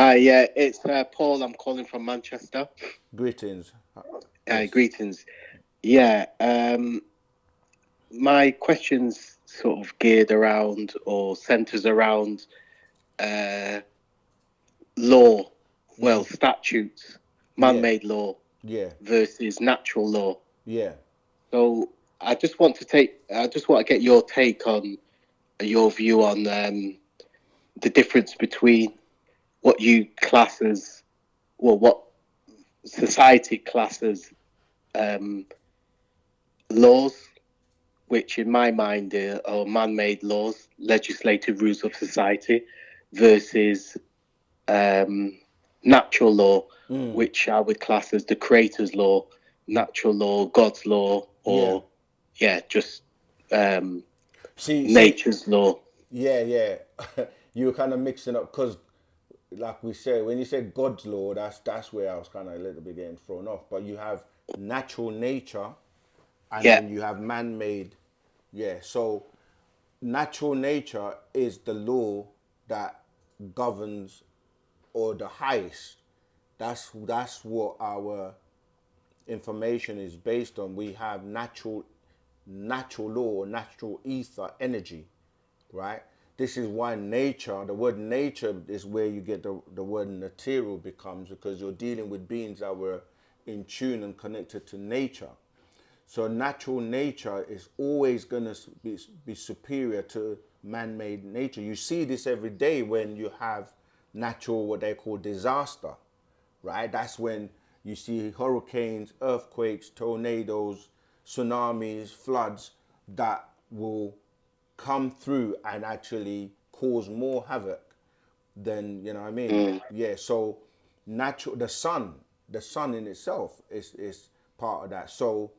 Hi, yeah, it's Paul. I'm calling from Manchester. Greetings. Yes. Greetings. Yeah, my question's sort of geared around or centers around uh, law, statutes, Yeah. man-made law Yeah. versus natural law. Yeah. So I just want to get your take on your view on the difference between what you class as, well, what society classes um, laws, which in my mind are man-made laws, legislative rules of society, versus um, natural law, which I would class as the creator's law, natural law, God's law, Yeah. or yeah, just um, See. nature's law. Yeah. Yeah. You were kind of mixing up because, like we said, when you said God's law, that's where I was kind of a little bit getting thrown off. But you have natural nature, and Yeah. then you have man-made. Yeah. So natural nature is the law that governs, or the highest. That's what our information is based on. We have natural law, or natural ether energy, right? This is why nature, the word nature is where you get the word material becomes, because you're dealing with beings that were in tune and connected to nature. So natural nature is always going to be superior to man-made nature. You see this every day when you have natural, what they call disaster, right? That's when you see hurricanes, earthquakes, tornadoes, tsunamis, floods that will come through and actually cause more havoc than, you know what I mean? Mm. Yeah, so natural, the sun in itself is part of that. So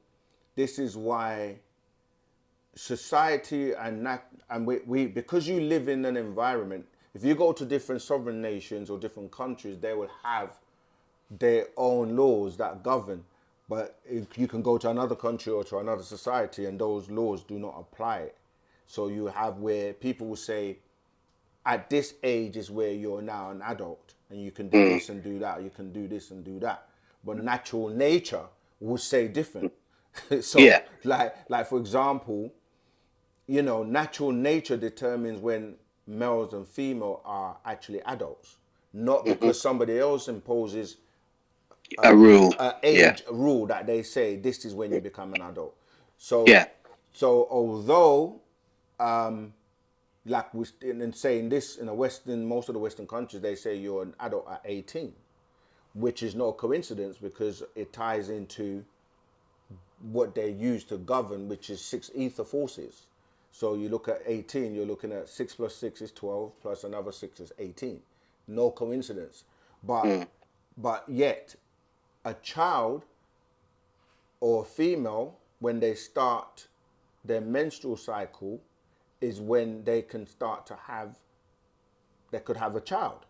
this is why society and we because you live in an environment, if you go to different sovereign nations or different countries, they will have their own laws that govern. But if you can go to another country or to another society and those laws do not apply. So you have where people will say, at this age is where you're now an adult and you can do Mm. this and do that, you can do this and do that. But natural nature will say different. So Yeah. like for example, natural nature determines when males and female are actually adults, not Hmm. because somebody else imposes A rule. a Yeah. age rule that they say this is when you become an adult. So, Yeah. so although, like we in saying this in most of the Western countries, they say you're an adult at 18, which is no coincidence because it ties into what they use to govern, which is six ether forces. So you look at 18, you're looking at 6 plus 6 is 12, plus another 6 is 18. No coincidence. But Mm. but yet a child or a female, when they start their menstrual cycle, is when they can start to have, they could have a child,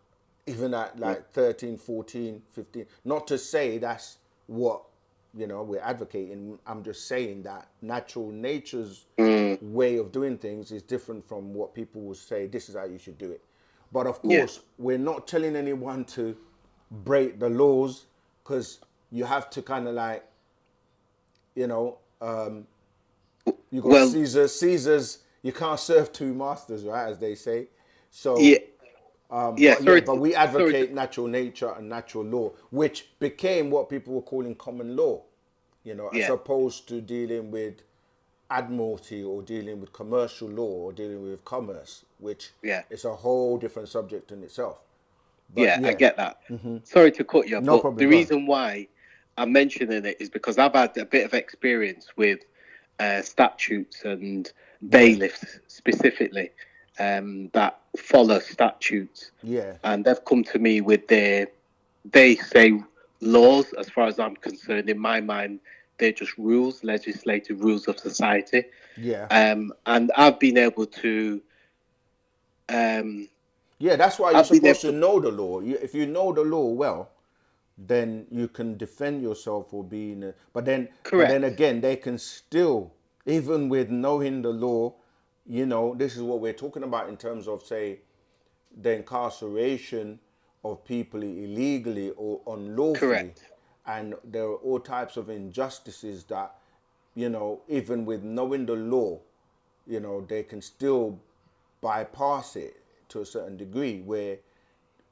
even at Mm. like 13, 14, 15. Not to say that's what, we're advocating. I'm just saying that natural nature's Mm. way of doing things is different from what people will say, this is how you should do it. But of Yeah. course, we're not telling anyone to break the laws, because you have to kind of like, you know, you got Well, Caesar's, you can't serve two masters, right, as they say. yeah. So Yeah. but we Sorry to. advocate natural nature and natural law, which became what people were calling common law, as Yeah. opposed to dealing with admiralty or dealing with commercial law or dealing with commerce, which Yeah. is a whole different subject in itself. But Yeah, I yeah, get that. Sorry to cut you, no but problem, the go on. reason why I'm mentioning it is because I've had a bit of experience with statutes and Yeah, bailiffs specifically that follow statutes, yeah, and they've come to me with they say laws. As far as I'm concerned, in my mind, they're just rules, legislative rules of society, yeah. and um, Yeah, that's why you're I've been supposed able to to. know the law. If you know the law well, then you can defend yourself for being. But then Correct. again, they can still, even with knowing the law, this is what we're talking about in terms of, say, the incarceration of people illegally or unlawfully, Correct. and there are all types of injustices that, even with knowing the law, they can still bypass it to a certain degree where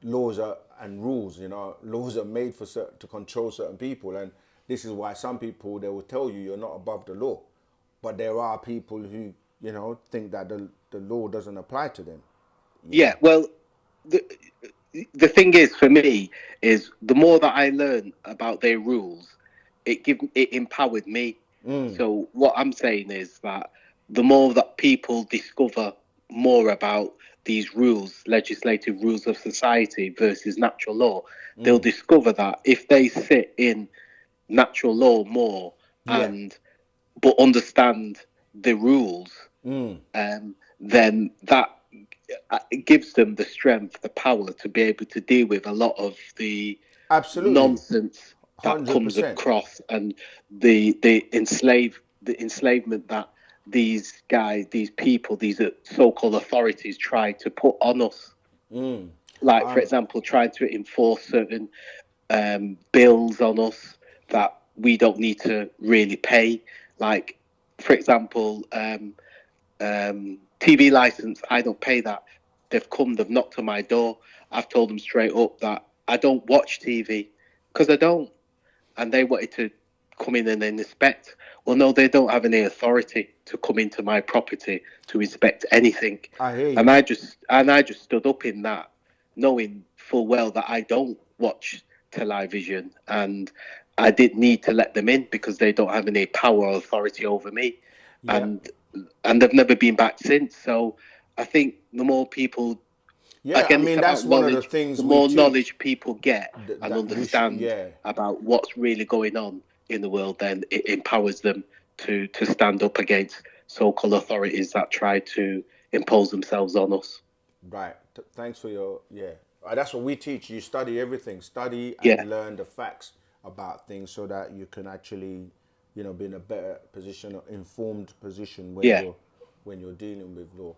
laws are and rules, laws are made for to control certain people, and this is why some people, they will tell you you're not above the law, but there are people who think that the law doesn't apply to them. you Yeah. know Well, the the thing is for me is the more that I learn about their rules, it empowered me. So what I'm saying is that the more that people discover more about these rules, legislative rules of society versus natural law, they'll discover that if they sit in natural law more yeah, and but understand the rules, then that it gives them the strength, the power to be able to deal with a lot of the absolutely, nonsense that comes 100%. across, and the enslavement that these guys, these people, these so-called authorities try to put on us. Like, for example, trying to enforce certain bills on us that we don't need to really pay. Like, for example, TV license, I don't pay that. They've knocked on my door. I've told them straight up that I don't watch TV because I don't. And they wanted to come in and then inspect. Well, no, they don't have any authority to come into my property to inspect anything. I hear And you. I just stood up in that, knowing full well that I don't watch television, and I didn't need to let them in because they don't have any power or authority over me. Yeah, And they've never been back since. So I think the more people, yeah. I again, it's mean, about that's one of the knowledge. things The we more teach. knowledge people get and That we should, understand yeah, about what's really going on in the world, then it empowers them to stand up against so-called authorities that try to impose themselves on us. right. Thanks for your, yeah. That's what we teach. You study everything, study Yeah, and learn the facts about things so that you can actually, be in a better position, or informed position yeah, when you're dealing with law.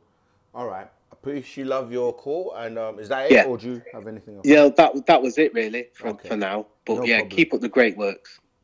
All right. I appreciate love your call. And is that it, yeah. or do you have anything else? Yeah, that was it really for Okay. now. But No yeah, problem. keep up the great works.